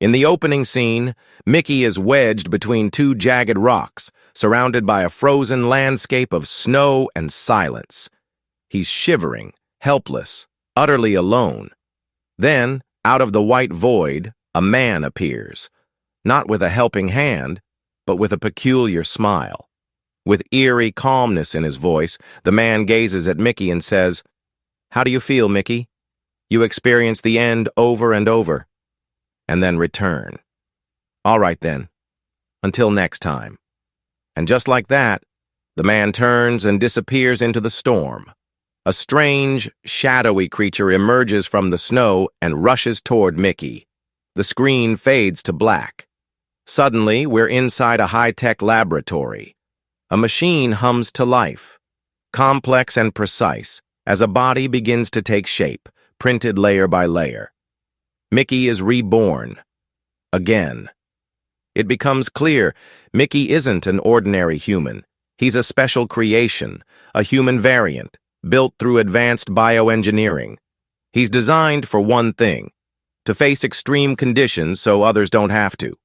In the opening scene, Mickey is wedged between two jagged rocks, surrounded by a frozen landscape of snow and silence. He's shivering, helpless, utterly alone. Then, out of the white void, a man appears, not with a helping hand, but with a peculiar smile. With eerie calmness in his voice, the man gazes at Mickey and says, "How do you feel, Mickey? You experience the end over and over, and then return. All right then, until next time." And just like that, the man turns and disappears into the storm. A strange, shadowy creature emerges from the snow and rushes toward Mickey. The screen fades to black. Suddenly, we're inside a high-tech laboratory. A machine hums to life, complex and precise, as a body begins to take shape, printed layer by layer. Mickey is reborn. Again. It becomes clear Mickey isn't an ordinary human. He's a special creation, a human variant, built through advanced bioengineering. He's designed for one thing: to face extreme conditions so others don't have to.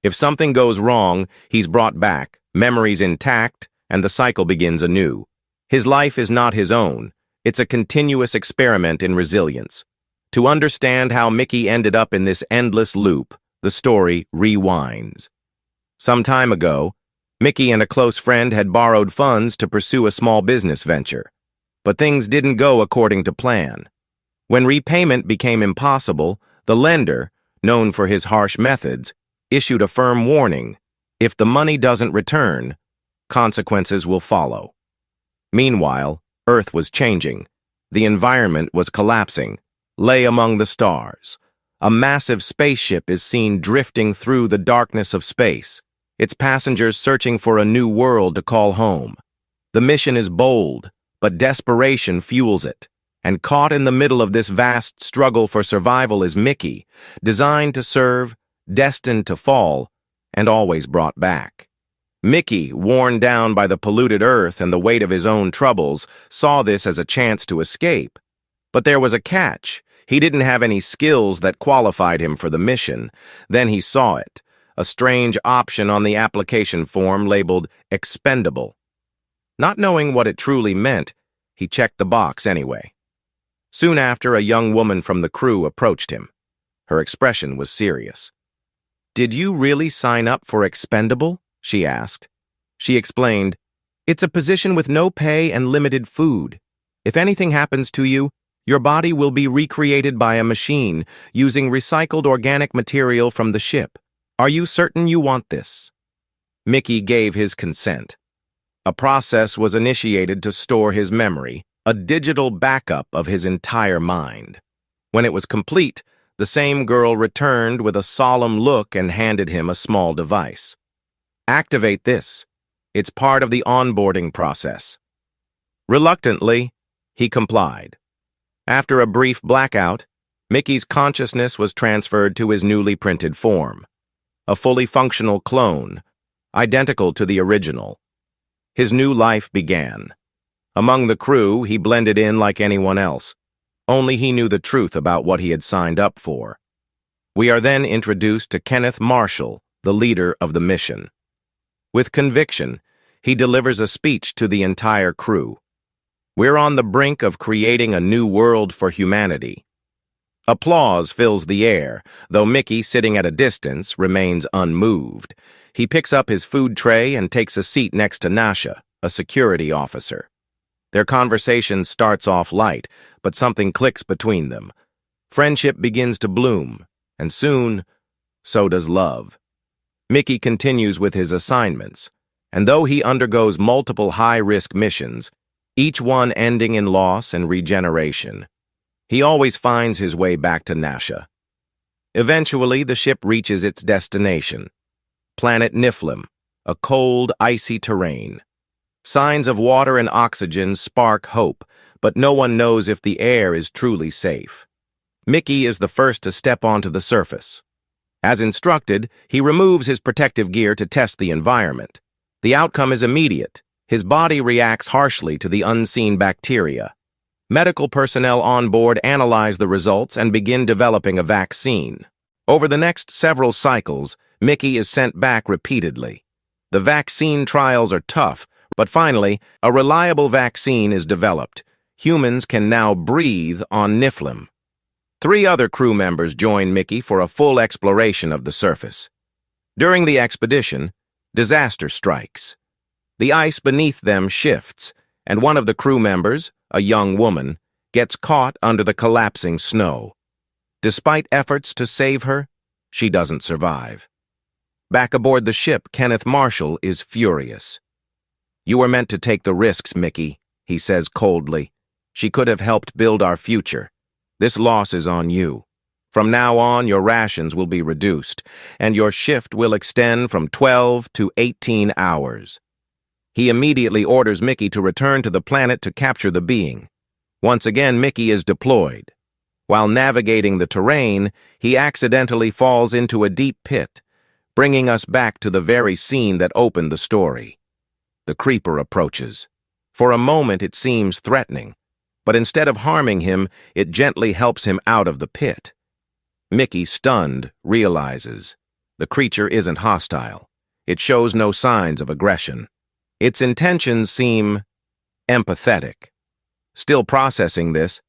If something goes wrong, he's brought back, memories intact, and the cycle begins anew. His life is not his own. It's a continuous experiment in resilience. To understand how Mickey ended up in this endless loop, the story rewinds. Some time ago, Mickey and a close friend had borrowed funds to pursue a small business venture. But things didn't go according to plan. When repayment became impossible, the lender, known for his harsh methods, issued a firm warning: if the money doesn't return, consequences will follow. Meanwhile, Earth was changing. The environment was collapsing. Lay among the stars. A massive spaceship is seen drifting through the darkness of space, its passengers searching for a new world to call home. The mission is bold, but desperation fuels it. And caught in the middle of this vast struggle for survival is Mickey, designed to serve, destined to fall, and always brought back. Mickey, worn down by the polluted earth and the weight of his own troubles, saw this as a chance to escape. But there was a catch. He didn't have any skills that qualified him for the mission. Then he saw it, a strange option on the application form labeled expendable. Not knowing what it truly meant, he checked the box anyway. Soon after, a young woman from the crew approached him. Her expression was serious. "Did you really sign up for expendable?" she asked. She explained, "It's a position with no pay and limited food. If anything happens to you, your body will be recreated by a machine using recycled organic material from the ship. Are you certain you want this?" Mickey gave his consent. A process was initiated to store his memory, a digital backup of his entire mind. When it was complete, the same girl returned with a solemn look and handed him a small device. "Activate this. It's part of the onboarding process." Reluctantly, he complied. After a brief blackout, Mickey's consciousness was transferred to his newly printed form. A fully functional clone, identical to the original. His new life began. Among the crew, he blended in like anyone else. Only he knew the truth about what he had signed up for. We are then introduced to Kenneth Marshall, the leader of the mission. With conviction, he delivers a speech to the entire crew. We're on the brink of creating a new world for humanity. Applause fills the air, though Mickey, sitting at a distance, remains unmoved. He picks up his food tray and takes a seat next to Nasha, a security officer. Their conversation starts off light, but something clicks between them. Friendship begins to bloom, and soon, so does love. Mickey continues with his assignments, and though he undergoes multiple high-risk missions, each one ending in loss and regeneration, he always finds his way back to Nasha. Eventually, the ship reaches its destination, planet Niflheim, a cold, icy terrain. Signs of water and oxygen spark hope, but no one knows if the air is truly safe. Mickey is the first to step onto the surface. As instructed, he removes his protective gear to test the environment. The outcome is immediate. His body reacts harshly to the unseen bacteria. Medical personnel on board analyze the results and begin developing a vaccine. Over the next several cycles, Mickey is sent back repeatedly. The vaccine trials are tough, but finally, a reliable vaccine is developed. Humans can now breathe on Niflheim. 3 other crew members join Mickey for a full exploration of the surface. During the expedition, disaster strikes. The ice beneath them shifts, and one of the crew members, a young woman, gets caught under the collapsing snow. Despite efforts to save her, she doesn't survive. Back aboard the ship, Kenneth Marshall is furious. "You were meant to take the risks, Mickey," he says coldly. "She could have helped build our future. This loss is on you. From now on, your rations will be reduced, and your shift will extend from 12 to 18 hours. He immediately orders Mickey to return to the planet to capture the being. Once again, Mickey is deployed. While navigating the terrain, he accidentally falls into a deep pit, bringing us back to the very scene that opened the story. The creeper approaches. For a moment, it seems threatening, but instead of harming him, it gently helps him out of the pit. Mickey, stunned, realizes the creature isn't hostile. It shows no signs of aggression. Its intentions seem empathetic. Still processing this,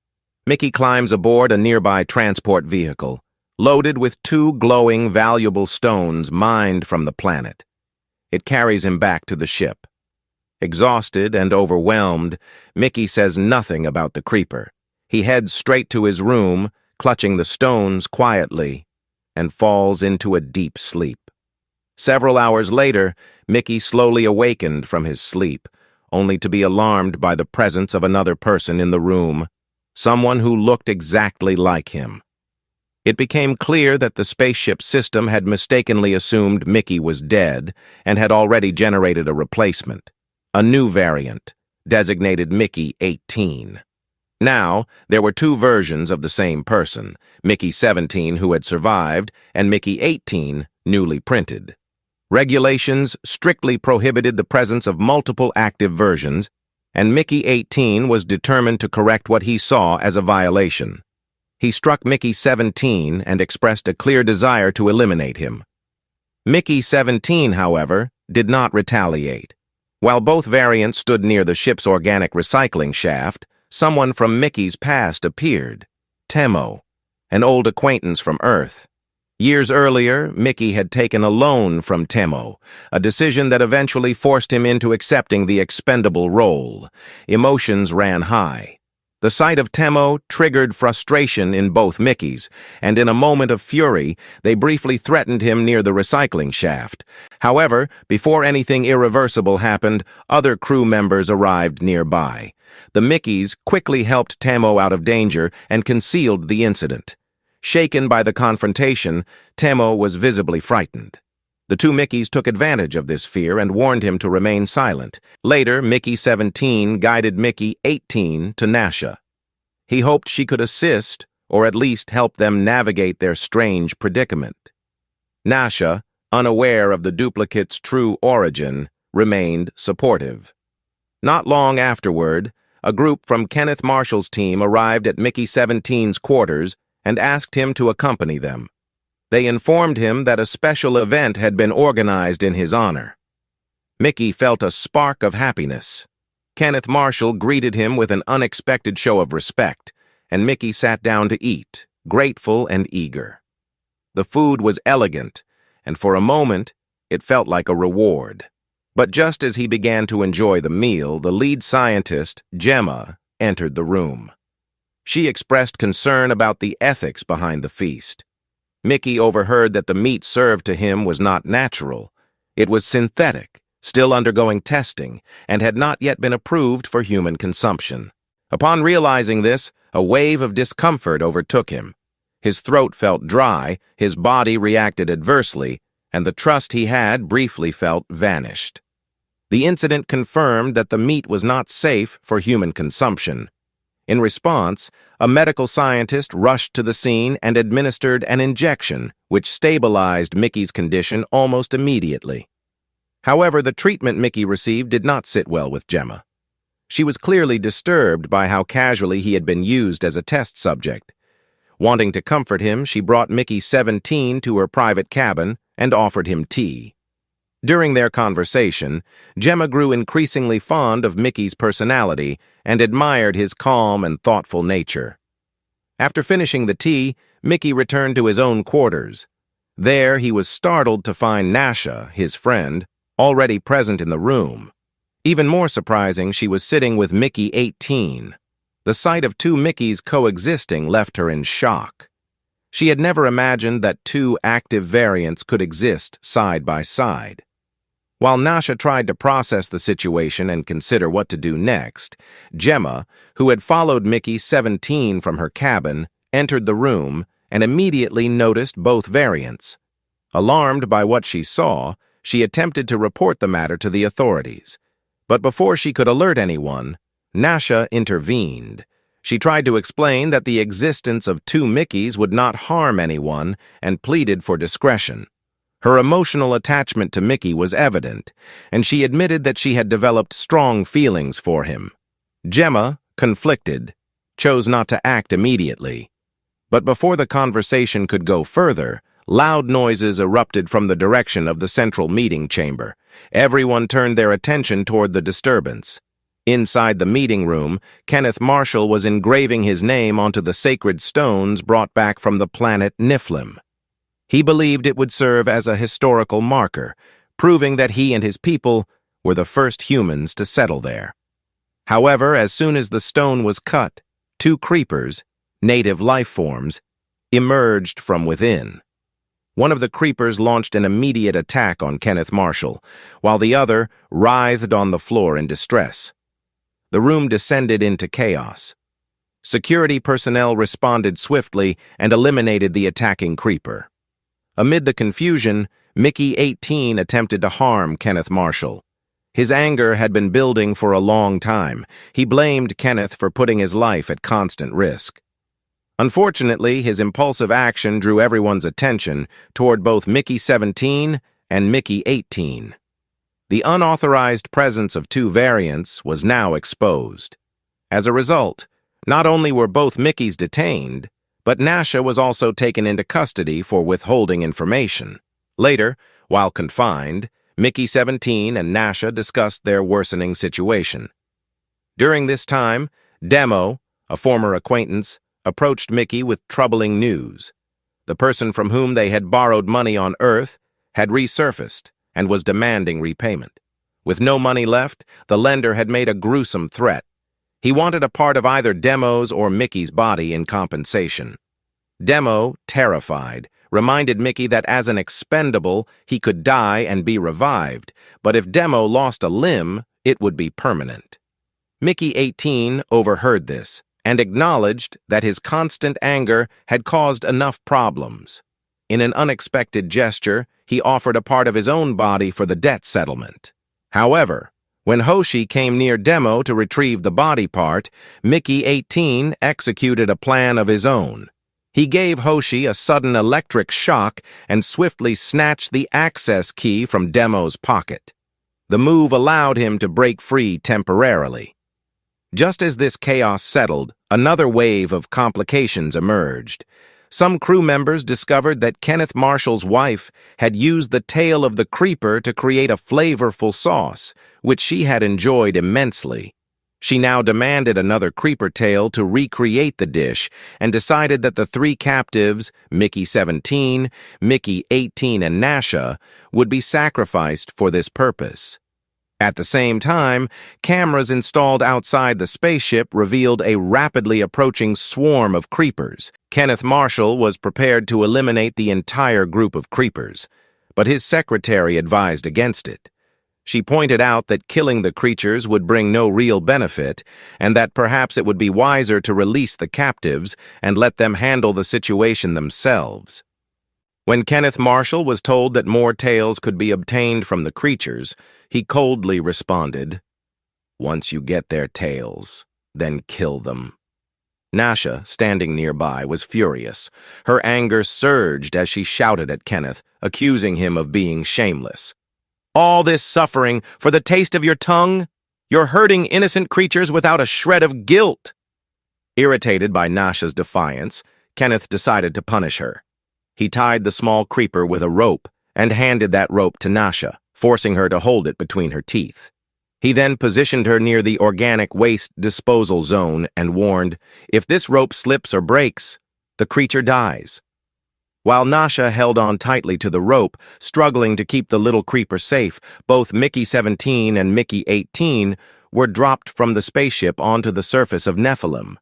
Mickey climbs aboard a nearby transport vehicle, loaded with 2 glowing, valuable stones mined from the planet. It carries him back to the ship. Exhausted and overwhelmed, Mickey says nothing about the creeper. He heads straight to his room, clutching the stones quietly, and falls into a deep sleep. Several hours later, Mickey slowly awakened from his sleep, only to be alarmed by the presence of another person in the room, someone who looked exactly like him. It became clear that the spaceship system had mistakenly assumed Mickey was dead and had already generated a replacement, a new variant, designated Mickey 18. Now, there were 2 versions of the same person, Mickey 17, who had survived, and Mickey 18, newly printed. Regulations strictly prohibited the presence of multiple active versions, and Mickey 18 was determined to correct what he saw as a violation. He struck Mickey 17 and expressed a clear desire to eliminate him. Mickey 17, however, did not retaliate. While both variants stood near the ship's organic recycling shaft, someone from Mickey's past appeared, Temo, an old acquaintance from Earth. Years earlier, Mickey had taken a loan from Temo, a decision that eventually forced him into accepting the expendable role. Emotions ran high. The sight of Temo triggered frustration in both Mickeys, and in a moment of fury, they briefly threatened him near the recycling shaft. However, before anything irreversible happened, other crew members arrived nearby. The Mickeys quickly helped Temo out of danger and concealed the incident. Shaken by the confrontation, Temo was visibly frightened. The 2 Mickeys took advantage of this fear and warned him to remain silent. Later, Mickey 17 guided Mickey 18 to Nasha. He hoped she could assist, or at least help them navigate their strange predicament. Nasha, unaware of the duplicate's true origin, remained supportive. Not long afterward, a group from Kenneth Marshall's team arrived at Mickey 17's quarters and asked him to accompany them. They informed him that a special event had been organized in his honor. Mickey felt a spark of happiness. Kenneth Marshall greeted him with an unexpected show of respect, and Mickey sat down to eat, grateful and eager. The food was elegant, and for a moment, it felt like a reward. But just as he began to enjoy the meal, the lead scientist, Gemma, entered the room. She expressed concern about the ethics behind the feast. Mickey overheard that the meat served to him was not natural. It was synthetic, still undergoing testing, and had not yet been approved for human consumption. Upon realizing this, a wave of discomfort overtook him. His throat felt dry, his body reacted adversely, and the trust he had briefly felt vanished. The incident confirmed that the meat was not safe for human consumption. In response, a medical scientist rushed to the scene and administered an injection, which stabilized Mickey's condition almost immediately. However, the treatment Mickey received did not sit well with Gemma. She was clearly disturbed by how casually he had been used as a test subject. Wanting to comfort him, she brought Mickey 17 to her private cabin and offered him tea. During their conversation, Gemma grew increasingly fond of Mickey's personality and admired his calm and thoughtful nature. After finishing the tea, Mickey returned to his own quarters. There, he was startled to find Nasha, his friend, already present in the room. Even more surprising, she was sitting with Mickey 18. The sight of two Mickeys coexisting left her in shock. She had never imagined that two active variants could exist side by side. While Nasha tried to process the situation and consider what to do next, Gemma, who had followed Mickey 17 from her cabin, entered the room and immediately noticed both variants. Alarmed by what she saw, she attempted to report the matter to the authorities. But before she could alert anyone, Nasha intervened. She tried to explain that the existence of two Mickeys would not harm anyone and pleaded for discretion. Her emotional attachment to Mickey was evident, and she admitted that she had developed strong feelings for him. Gemma, conflicted, chose not to act immediately. But before the conversation could go further, loud noises erupted from the direction of the central meeting chamber. Everyone turned their attention toward the disturbance. Inside the meeting room, Kenneth Marshall was engraving his name onto the sacred stones brought back from the planet Niflheim. He believed it would serve as a historical marker, proving that he and his people were the first humans to settle there. However, as soon as the stone was cut, two creepers, native life forms, emerged from within. One of the creepers launched an immediate attack on Kenneth Marshall, while the other writhed on the floor in distress. The room descended into chaos. Security personnel responded swiftly and eliminated the attacking creeper. Amid the confusion, Mickey 18 attempted to harm Kenneth Marshall. His anger had been building for a long time. He blamed Kenneth for putting his life at constant risk. Unfortunately, his impulsive action drew everyone's attention toward both Mickey 17 and Mickey 18. The unauthorized presence of two variants was now exposed. As a result, not only were both Mickeys detained, but Nasha was also taken into custody for withholding information. Later, while confined, Mickey 17 and Nasha discussed their worsening situation. During this time, Demo, a former acquaintance, approached Mickey with troubling news. The person from whom they had borrowed money on Earth had resurfaced and was demanding repayment. With no money left, the lender had made a gruesome threat. He wanted a part of either Demo's or Mickey's body in compensation. Demo, terrified, reminded Mickey that as an expendable, he could die and be revived, but if Demo lost a limb, it would be permanent. Mickey 18 overheard this and acknowledged that his constant anger had caused enough problems. In an unexpected gesture, he offered a part of his own body for the debt settlement. However, when Hoshi came near Demo to retrieve the body part, Mickey 18 executed a plan of his own. He gave Hoshi a sudden electric shock and swiftly snatched the access key from Demo's pocket. The move allowed him to break free temporarily. Just as this chaos settled, another wave of complications emerged. Some crew members discovered that Kenneth Marshall's wife had used the tail of the creeper to create a flavorful sauce, which she had enjoyed immensely. She now demanded another creeper tail to recreate the dish and decided that the three captives, Mickey 17, Mickey 18, and Nasha, would be sacrificed for this purpose. At the same time, cameras installed outside the spaceship revealed a rapidly approaching swarm of creepers. Kenneth Marshall was prepared to eliminate the entire group of creepers, but his secretary advised against it. She pointed out that killing the creatures would bring no real benefit, and that perhaps it would be wiser to release the captives and let them handle the situation themselves. When Kenneth Marshall was told that more tails could be obtained from the creatures, he coldly responded, "Once you get their tails, then kill them." Nasha, standing nearby, was furious. Her anger surged as she shouted at Kenneth, accusing him of being shameless. "All this suffering for the taste of your tongue? You're hurting innocent creatures without a shred of guilt." Irritated by Nasha's defiance, Kenneth decided to punish her. He tied the small creeper with a rope and handed that rope to Nasha, forcing her to hold it between her teeth. He then positioned her near the organic waste disposal zone and warned, "If this rope slips or breaks, the creature dies." While Nasha held on tightly to the rope, struggling to keep the little creeper safe, both Mickey 17 and Mickey 18 were dropped from the spaceship onto the surface of Nephilim.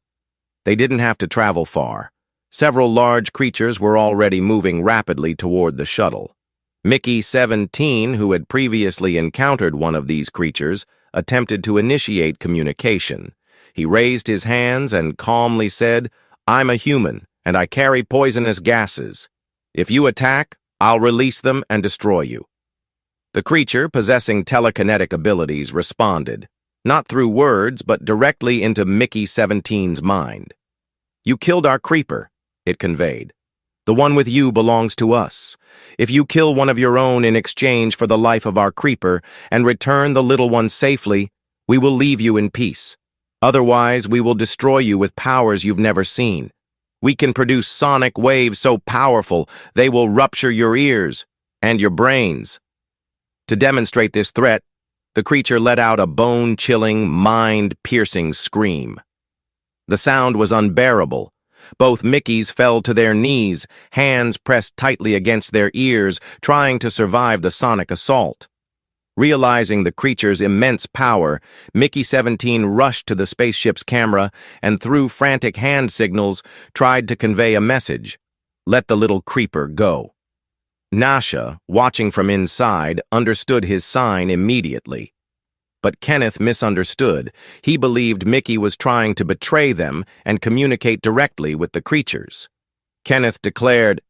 They didn't have to travel far. Several large creatures were already moving rapidly toward the shuttle. Mickey 17, who had previously encountered one of these creatures, attempted to initiate communication. He raised his hands and calmly said, "I'm a human, and I carry poisonous gases. If you attack, I'll release them and destroy you." The creature, possessing telekinetic abilities, responded, not through words, but directly into Mickey 17's mind. "You killed our creeper," it conveyed. "The one with you belongs to us. If you kill one of your own in exchange for the life of our creeper and return the little one safely, we will leave you in peace. Otherwise, we will destroy you with powers you've never seen. We can produce sonic waves so powerful they will rupture your ears and your brains." To demonstrate this threat, the creature let out a bone-chilling, mind-piercing scream. The sound was unbearable. Both Mickeys fell to their knees, hands pressed tightly against their ears, trying to survive the sonic assault. Realizing the creature's immense power, Mickey 17 rushed to the spaceship's camera and, through frantic hand signals, tried to convey a message: "Let the little creeper go." Nasha, watching from inside, understood his sign immediately. But Kenneth misunderstood. He believed Mickey was trying to betray them and communicate directly with the creatures. Kenneth declared,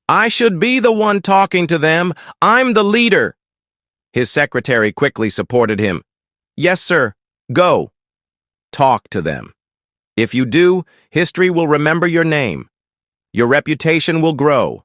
"I should be the one talking to them. I'm the leader." His secretary quickly supported him. "Yes, sir. Go. Talk to them. If you do, history will remember your name. Your reputation will grow."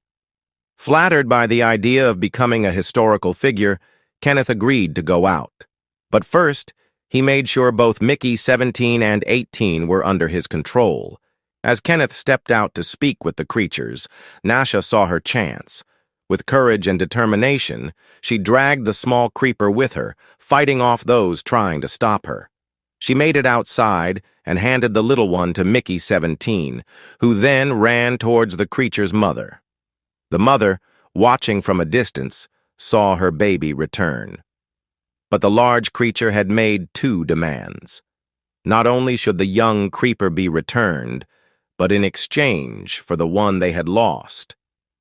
Flattered by the idea of becoming a historical figure, Kenneth agreed to go out. But first, he made sure both Mickey 17 and 18 were under his control. As Kenneth stepped out to speak with the creatures, Nasha saw her chance. With courage and determination, she dragged the small creeper with her, fighting off those trying to stop her. She made it outside and handed the little one to Mickey 17, who then ran towards the creature's mother. The mother, watching from a distance, saw her baby return. But the large creature had made two demands. Not only should the young creeper be returned, but in exchange for the one they had lost,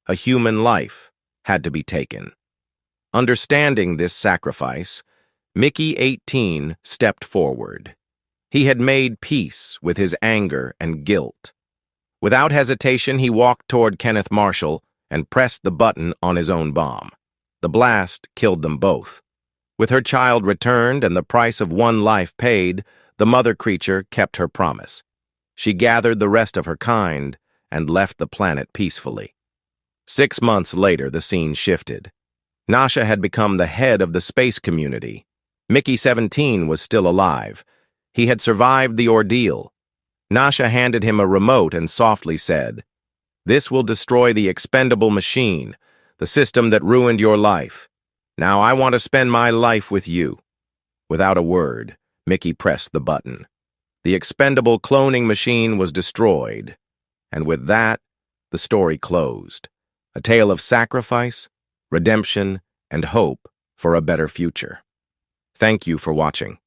a human life had to be taken. Understanding this sacrifice, Mickey 18 stepped forward. He had made peace with his anger and guilt. Without hesitation, he walked toward Kenneth Marshall and pressed the button on his own bomb. The blast killed them both. With her child returned and the price of one life paid, the mother creature kept her promise. She gathered the rest of her kind and left the planet peacefully. 6 months later, the scene shifted. Nasha had become the head of the space community. Mickey 17 was still alive. He had survived the ordeal. Nasha handed him a remote and softly said, "This will destroy the expendable machine, the system that ruined your life. Now I want to spend my life with you." Without a word, Mickey pressed the button. The expendable cloning machine was destroyed, and with that, the story closed. A tale of sacrifice, redemption, and hope for a better future. Thank you for watching.